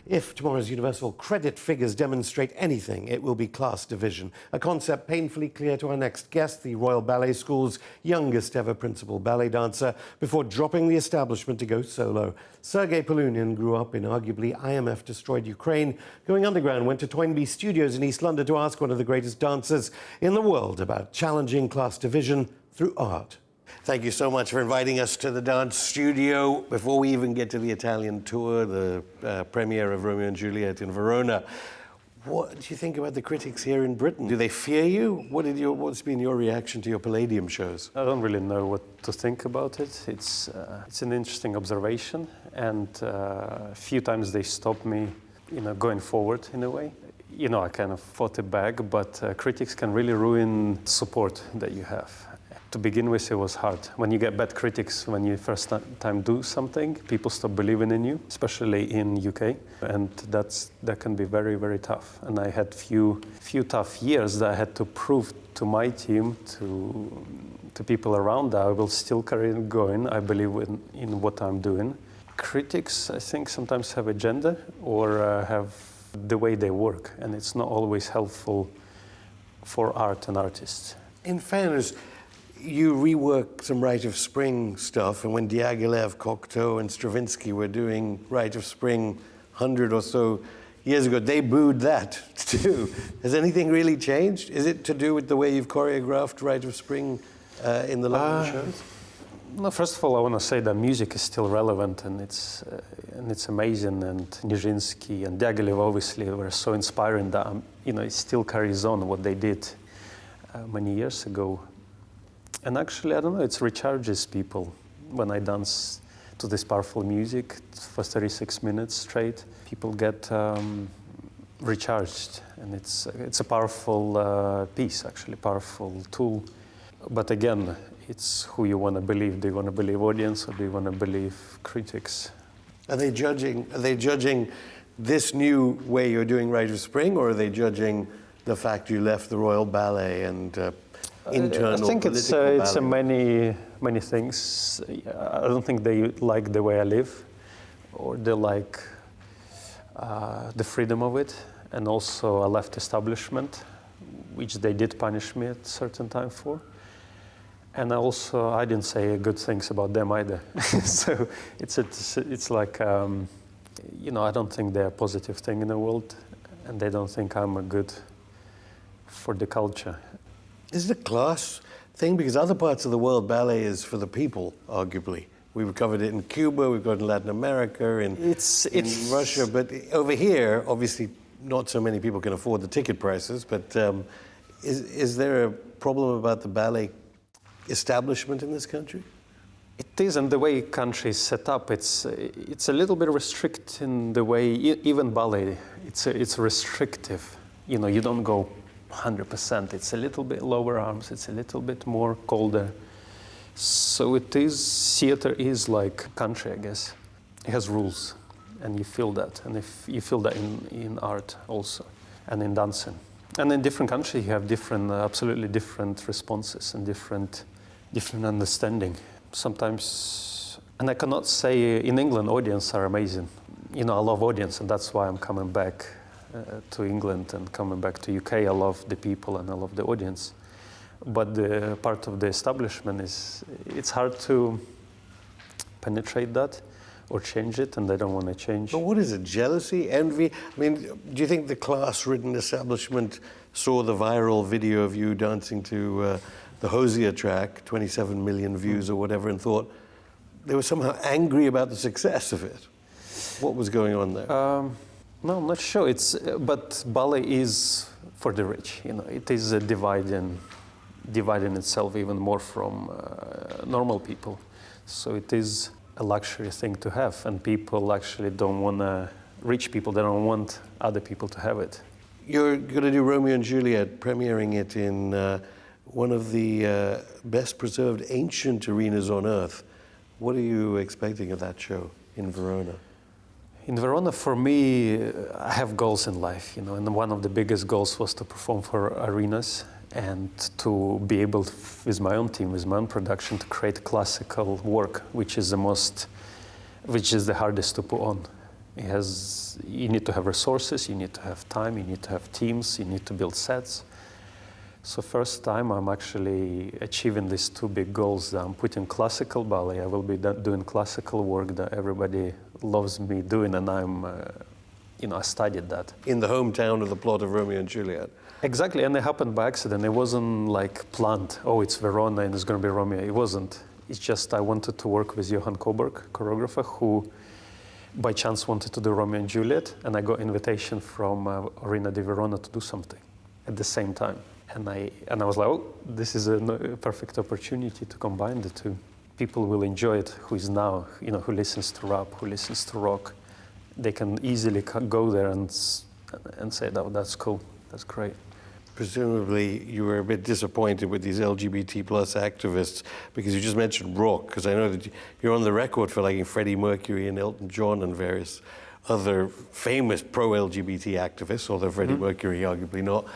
If tomorrow's universal credit figures demonstrate anything, it will be class division, a concept painfully clear to our next guest, the Royal Ballet School's youngest ever principal ballet dancer, before dropping the establishment to go solo. Sergei Polunin grew up in arguably IMF-destroyed Ukraine, going underground, went to Toynbee Studios in East London to ask one of the greatest dancers in the world about challenging class division through art. Thank you so much for inviting us to the dance studio. Before we even get to the Italian tour, the premiere of Romeo and Juliet in Verona, what do you think about the critics here in Britain? Do they fear you? What's been your reaction to your Palladium shows? I don't really know what to think about it. It's an interesting observation, and a few times they stopped me, going forward in a way. I kind of fought it back, but critics can really ruin support that you have. To begin with, it was hard. When you get bad critics, when you first time do something, people stop believing in you, especially in UK, and that can be very, very tough. And I had few tough years that I had to prove to my team, to people around that I will still carry it going. I believe in what I'm doing. Critics, I think, sometimes have agenda or have the way they work, and it's not always helpful for art and artists. In fairness, you reworked some Rite of Spring stuff, and when Diaghilev, Cocteau, and Stravinsky were doing Rite of Spring 100 or so years ago, they booed that too. Has anything really changed? Is it to do with the way you've choreographed Rite of Spring in the London shows? No, first of all, I want to say that music is still relevant, and it's amazing. And Nijinsky and Diaghilev obviously were so inspiring that it still carries on what they did many years ago. And actually, I don't know, it recharges people when I dance to this powerful music for 36 minutes straight. People get recharged, and it's a powerful piece, actually, powerful tool. But again, it's who you want to believe. Do you want to believe audience, or do you want to believe critics? Are they judging this new way you're doing Rite of Spring, or are they judging the fact you left the Royal Ballet and internal I think political it's many things. I don't think they like the way I live, or they like the freedom of it, and also I left establishment, which they did punish me at a certain time for. And I didn't say good things about them either. So it's like, I don't think they're a positive thing in the world, and they don't think I'm a good for the culture. Is it a class thing? Because other parts of the world, ballet is for the people, arguably. We've covered it in Cuba, we've got it in Latin America, in Russia, but over here, obviously, not so many people can afford the ticket prices, but is there a problem about the ballet establishment in this country? It is, and the way country is set up, it's a little bit restricted in the way, even ballet, it's restrictive. You don't go 100%. It's a little bit lower arms, it's a little bit more colder. So theater is like country, I guess. It has rules, and you feel that. And if you feel that in art also, and in dancing. And in different countries, you have absolutely different responses and different understanding. Sometimes, and I cannot say in England, audience are amazing. I love audience, and that's why I'm coming back to England and coming back to UK. I love the people and I love the audience. But the part of the establishment it's hard to penetrate that or change it, and they don't want to change. But what is it, jealousy, envy? I mean, do you think the class-ridden establishment saw the viral video of you dancing to the Hosier track, 27 million views or whatever, and thought they were somehow angry about the success of it? What was going on there? No, I'm not sure. But ballet is for the rich. It is dividing itself even more from normal people. So it is a luxury thing to have, and people actually don't want to. Rich people, they don't want other people to have it. You're going to do Romeo and Juliet, premiering it in one of the best preserved ancient arenas on earth. What are you expecting of that show in Verona? In Verona, for me, I have goals in life, and one of the biggest goals was to perform for arenas and to be able to, with my own team, with my own production, to create classical work, which is the hardest to put on. You need to have resources, you need to have time, you need to have teams, you need to build sets. So first time I'm actually achieving these two big goals. I'm putting classical ballet. I will be doing classical work that everybody loves me doing, and I studied that. In the hometown of the plot of Romeo and Juliet. Exactly, and it happened by accident. It wasn't like planned, oh, it's Verona and it's going to be Romeo. It wasn't. It's just I wanted to work with Johan Coburg, choreographer, who by chance wanted to do Romeo and Juliet, and I got invitation from Arena di Verona to do something at the same time. And I was like, oh, this is a perfect opportunity to combine the two. People will enjoy it who is now, who listens to rap, who listens to rock. They can easily go there and say, oh, that's cool, that's great. Presumably you were a bit disappointed with these LGBT plus activists because you just mentioned rock, because I know that you're on the record for liking Freddie Mercury and Elton John and various other famous pro-LGBT activists, although Freddie Mercury arguably not.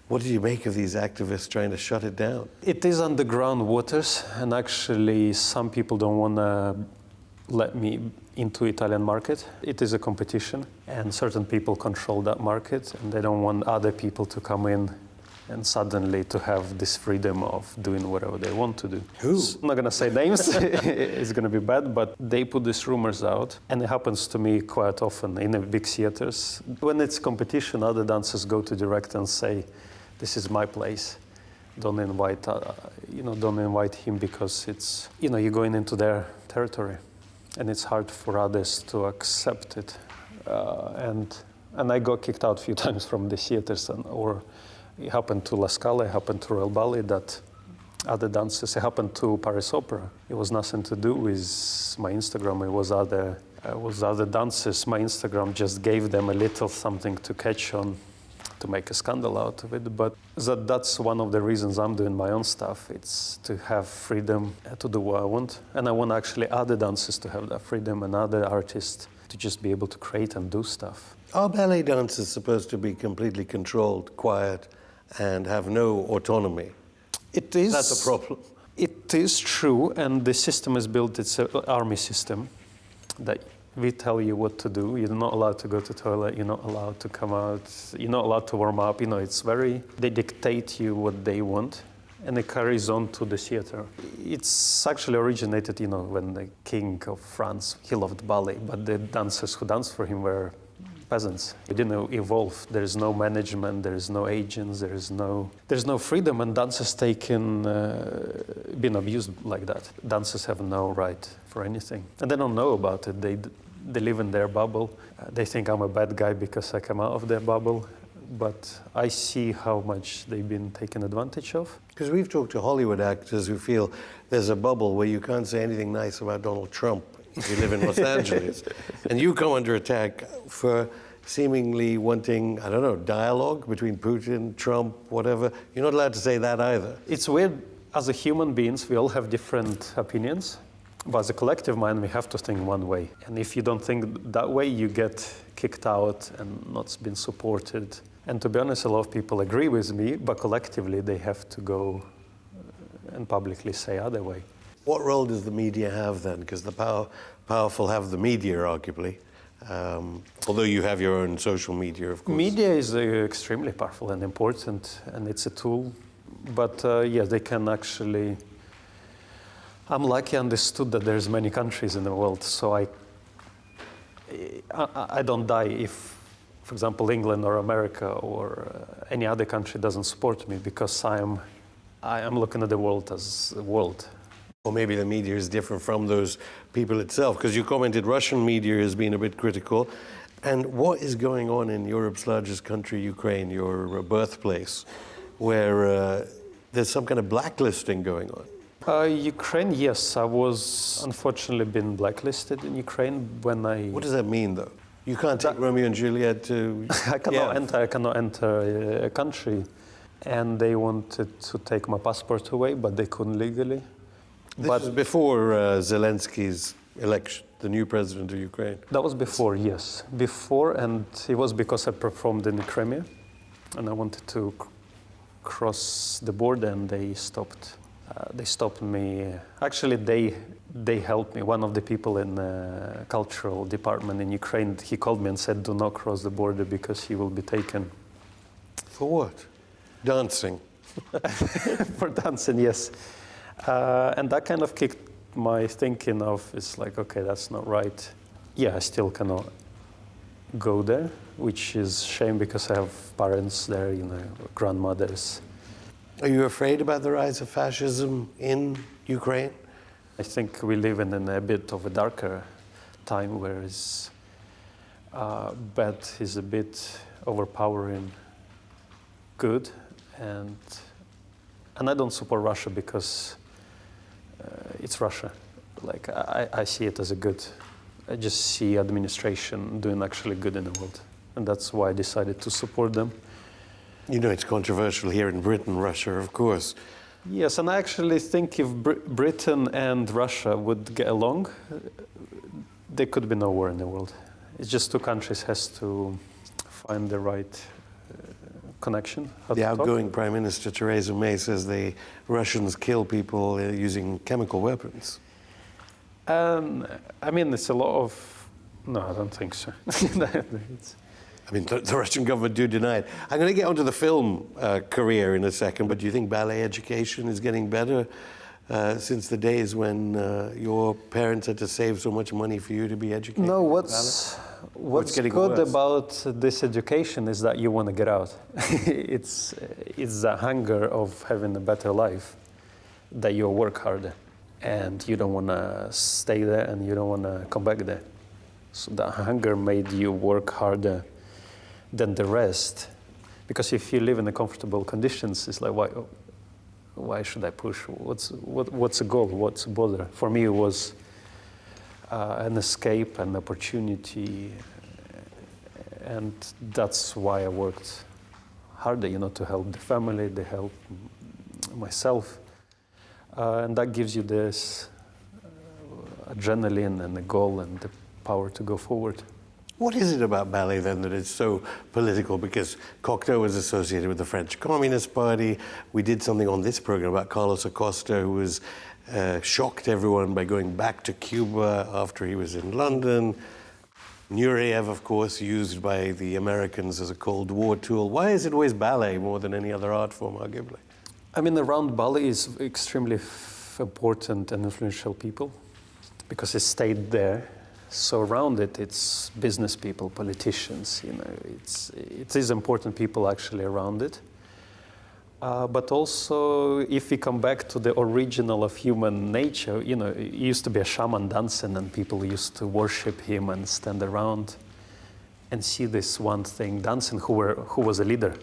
What did you make of these activists trying to shut it down? It is underground waters, and actually some people don't want to let me into Italian market. It is a competition, and certain people control that market, and they don't want other people to come in and suddenly to have this freedom of doing whatever they want to do. Who? I'm not going to say names, it's going to be bad, but they put these rumors out, and it happens to me quite often in the big theaters. When it's competition, other dancers go to direct and say, this is my place. Don't invite, don't invite him because it's, you're going into their territory, and it's hard for others to accept it. And I got kicked out a few times from the theaters, or it happened to La Scala, it happened to Royal Ballet, that other dancers, it happened to Paris Opera. It was nothing to do with my Instagram, it was other dancers. My Instagram just gave them a little something to catch on, to make a scandal out of it. But that's one of the reasons I'm doing my own stuff. It's to have freedom to do what I want. And I want actually other dancers to have that freedom and other artists to just be able to create and do stuff. Are ballet dancers supposed to be completely controlled, quiet, and have no autonomy? It is. That's a problem. It is true, and the system is built, it's an army system that we tell you what to do. You're not allowed to go to the toilet, you're not allowed to come out, you're not allowed to warm up. They dictate you what they want, and it carries on to the theater. It's actually originated, when the king of France, he loved ballet, but the dancers who danced for him were peasants. It didn't evolve. There is no management, there is no agents, there's no freedom, and dancers been abused like that. Dancers have no right for anything, and they don't know about it. They live in their bubble. They think I'm a bad guy because I come out of their bubble, but I see how much they've been taken advantage of. Because we've talked to Hollywood actors who feel there's a bubble where you can't say anything nice about Donald Trump if you live in Los Angeles. And you come under attack for seemingly wanting, dialogue between Putin, Trump, whatever. You're not allowed to say that either. It's weird. As a human beings, we all have different opinions. But as a collective mind, we have to think one way. And if you don't think that way, you get kicked out and not been supported. And to be honest, a lot of people agree with me, but collectively they have to go and publicly say other way. What role does the media have then? Because the powerful have the media, arguably. Although you have your own social media, of course. Media is extremely powerful and important, and it's a tool. But they can actually... I'm lucky understood that there's many countries in the world, so I don't die if, for example, England or America or any other country doesn't support me, because I am looking at the world as a world. Or maybe the media is different from those people itself, because you commented Russian media has been a bit critical. And what is going on in Europe's largest country, Ukraine, your birthplace, where there's some kind of blacklisting going on? Ukraine, yes. I was unfortunately been blacklisted in Ukraine when I... What does that mean, though? You can't take Romeo and Juliet to... I cannot enter a country. And they wanted to take my passport away, but they couldn't legally. This was before Zelensky's election, the new president of Ukraine. That was before, yes. Before, and it was because I performed in Crimea, and I wanted to cross the border, and they stopped. They stopped me. Actually, they helped me. One of the people in the cultural department in Ukraine, he called me and said, "Do not cross the border because you will be taken." For what? Dancing. For dancing, yes. And that kind of kicked my thinking of, it's like, okay, that's not right. Yeah, I still cannot go there, which is a shame because I have parents there, grandmothers. Are you afraid about the rise of fascism in Ukraine? I think we live in a bit of a darker time where bad is a bit overpowering good, and I don't support Russia because it's Russia. Like I see it as a good. I just see administration doing actually good in the world, and that's why I decided to support them. You know, it's controversial here in Britain, Russia, of course. Yes, and I actually think if Britain and Russia would get along, there could be no war in the world. It's just two countries has to find the right connection. The outgoing Prime Minister Theresa May says the Russians kill people using chemical weapons. I mean, it's a lot of... No, I don't think so. I mean, the Russian government do deny it. I'm going to get onto the film career in a second, but do you think ballet education is getting better since the days when your parents had to save so much money for you to be educated? No, what's good worse? about this education is that you want to get out. It's the hunger of having a better life, that you work harder, and you don't want to stay there and you don't want to come back there. So that hunger made you work harder than the rest, because if you live in the comfortable conditions, it's like, why should I push? What's the goal? What's the bother? For me, it was an escape, an opportunity, and that's why I worked harder, to help the family, to help myself, and that gives you this adrenaline and the goal and the power to go forward. What is it about ballet, then, that is so political? Because Cocteau was associated with the French Communist Party. We did something on this program about Carlos Acosta, who was shocked everyone by going back to Cuba after he was in London. Nureyev, of course, used by the Americans as a Cold War tool. Why is it always ballet more than any other art form, arguably? I mean, around ballet is extremely important and influential people because it stayed there. So around it, it's business people, politicians, it is important people actually around it. But also, if we come back to the original of human nature, it used to be a shaman dancing and people used to worship him and stand around and see this one thing dancing who was a leader.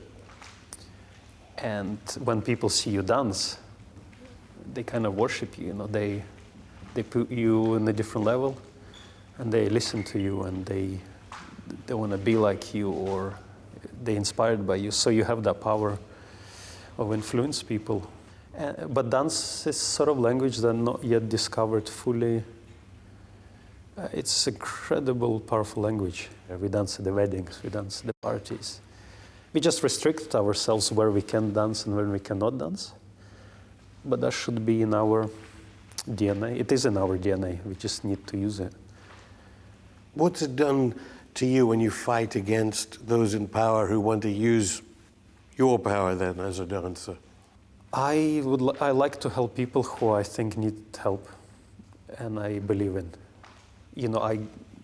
And when people see you dance, they kind of worship you, they put you in a different level. And they listen to you, and they want to be like you, or they're inspired by you. So you have that power of influence people. But dance is sort of language that's not yet discovered fully. It's incredible, powerful language. We dance at the weddings, we dance at the parties. We just restrict ourselves where we can dance and where we cannot dance. But that should be in our DNA. It is in our DNA. We just need to use it. What's it done to you when you fight against those in power who want to use your power then as a dancer? I like to help people who I think need help and I believe in.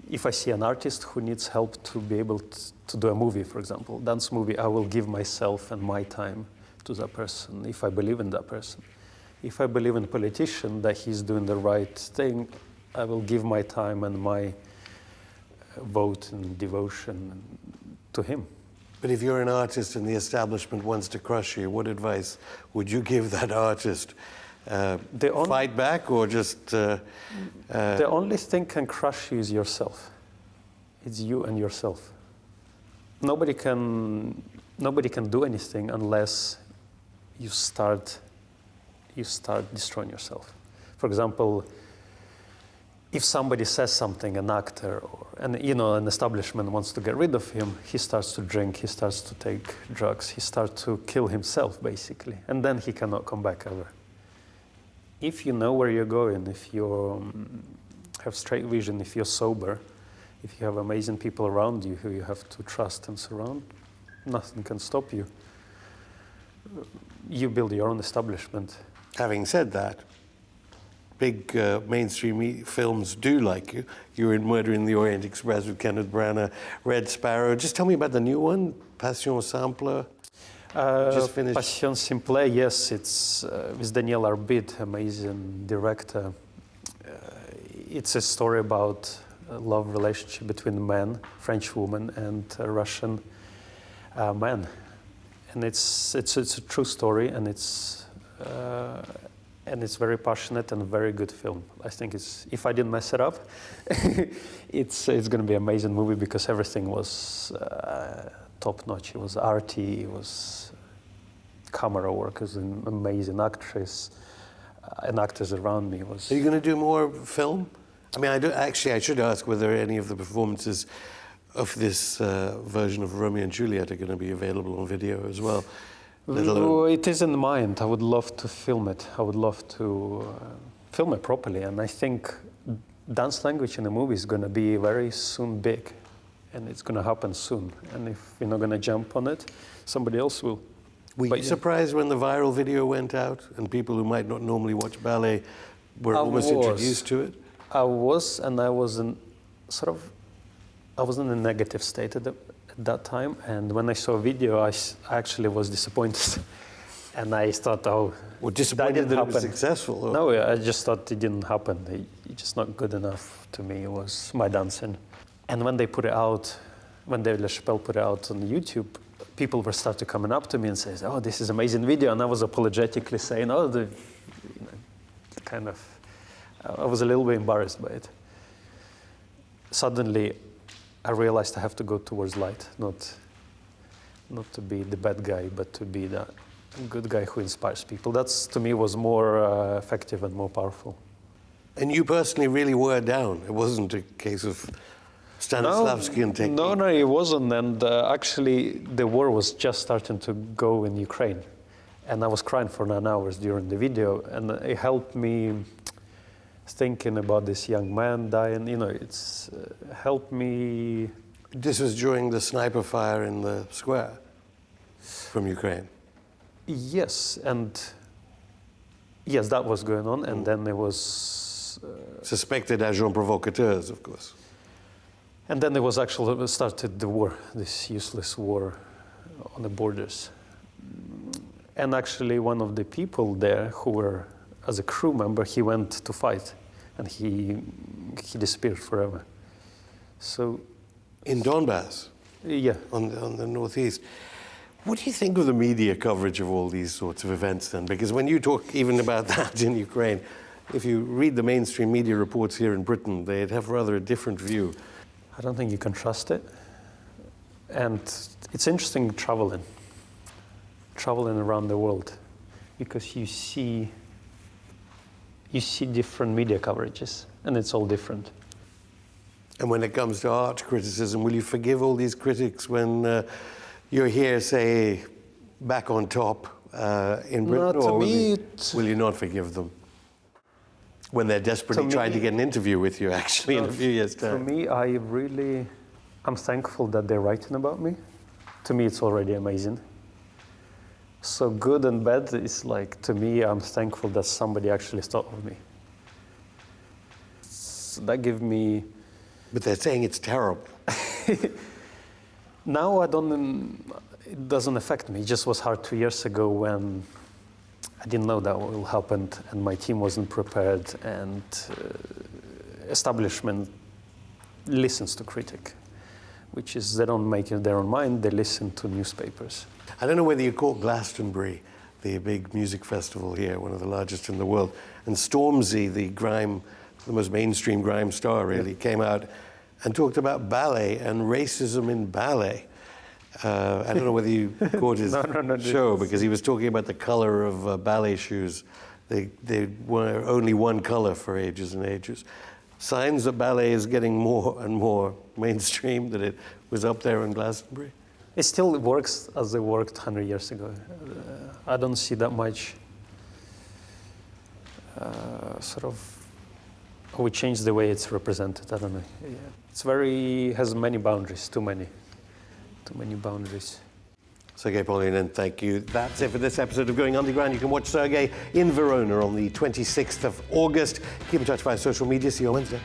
If I see an artist who needs help to be able to do a movie, for example, dance movie, I will give myself and my time to that person if I believe in that person. If I believe in a politician that he's doing the right thing, I will give my time and my vote and devotion to him. But if you're an artist and the establishment wants to crush you, what advice would you give that artist? Fight back or just... The only thing can crush you is yourself. It's you and yourself. Nobody can do anything unless you start destroying yourself. For example, if somebody says something, an actor, an establishment wants to get rid of him, he starts to drink, he starts to take drugs, he starts to kill himself, basically. And then he cannot come back ever. if you know where you're going, if you have straight vision, if you're sober, if you have amazing people around you who you have to trust and surround, nothing can stop you. You build your own establishment. Having said that, big mainstream films do like you. You were in Murder in the Orient Express with Kenneth Branagh, Red Sparrow. Just tell me about the new one, Passion Simple. Just finished. Passion Simple, yes, it's with Daniel Arbit, amazing director. It's a story about a love relationship between a man, French woman, and a Russian man. And it's a true story, and it's very passionate and a very good film. I think if I didn't mess it up, it's going to be an amazing movie because everything was top notch. It was arty, it was camera work, it was an amazing actress and actors around me. Are you going to do more film? I mean, I should ask whether any of the performances of this version of Romeo and Juliet are going to be available on video as well. It is in mind. I would love to film it. I would love to film it properly. And I think dance language in the movie is going to be very soon big. And it's going to happen soon. And if we're not going to jump on it, somebody else will. Were you surprised when the viral video went out and people who might not normally watch ballet were almost introduced to it? I was, and I was in a negative state at that time. And when I saw a video, I actually was disappointed. And I thought, disappointed that it was successful? Or? No, I just thought it didn't happen. It's just not good enough to me. It was my dancing. And when they put it out, when David LaChapelle put it out on YouTube, people were starting coming up to me and saying, "Oh, this is an amazing video." And I was apologetically saying, I was a little bit embarrassed by it. Suddenly, I realized I have to go towards light, not to be the bad guy, but to be the good guy who inspires people. That's, to me, was more effective and more powerful. And you personally really were down. It wasn't a case of Stanislavski and technique. No, it wasn't. And actually, the war was just starting to go in Ukraine. And I was crying for 9 hours during the video. And it helped me thinking about this young man dying. It's helped me. This was during the sniper fire in the square from Ukraine? Yes, that was going on. And then there was... Suspected agents provocateurs, of course. And then there was actually started the war, this useless war on the borders. And actually one of the people there who were, as a crew member, he went to fight and he disappeared forever. So... In Donbass? Yeah. On the northeast. What do you think of the media coverage of all these sorts of events then? Because when you talk even about that in Ukraine, if you read the mainstream media reports here in Britain, they'd have rather a different view. I don't think you can trust it. And it's interesting traveling around the world, because you see different media coverages, and it's all different. And when it comes to art criticism, will you forgive all these critics when you're here, say, back on top in Britain, or will you not forgive them? When they're desperately trying to get an interview with you, actually, in a few years' time. For me, I'm thankful that they're writing about me. To me, it's already amazing. So good and bad is like, to me, I'm thankful that somebody actually thought of me. So that gives me... But they're saying it's terrible. Now it doesn't affect me. It just was hard 2 years ago when I didn't know that will happen, and my team wasn't prepared, and establishment listens to critic, which is they don't make it their own mind, they listen to newspapers. I don't know whether you caught Glastonbury, the big music festival here, one of the largest in the world, and Stormzy, the most mainstream grime star really, came out and talked about ballet and racism in ballet. I don't know whether you caught his show, because he was talking about the color of ballet shoes. They were only one color for ages and ages. Signs that ballet is getting more and more mainstream, that it was up there in Glastonbury. It still works as it worked 100 years ago. I don't see that much sort of we change the way it's represented. I don't know. Yeah. It's very has many boundaries, too many boundaries. Sergei Polunin, thank you. That's it for this episode of Going Underground. You can watch Sergei in Verona on the 26th of August. Keep in touch via social media. See you on Wednesday.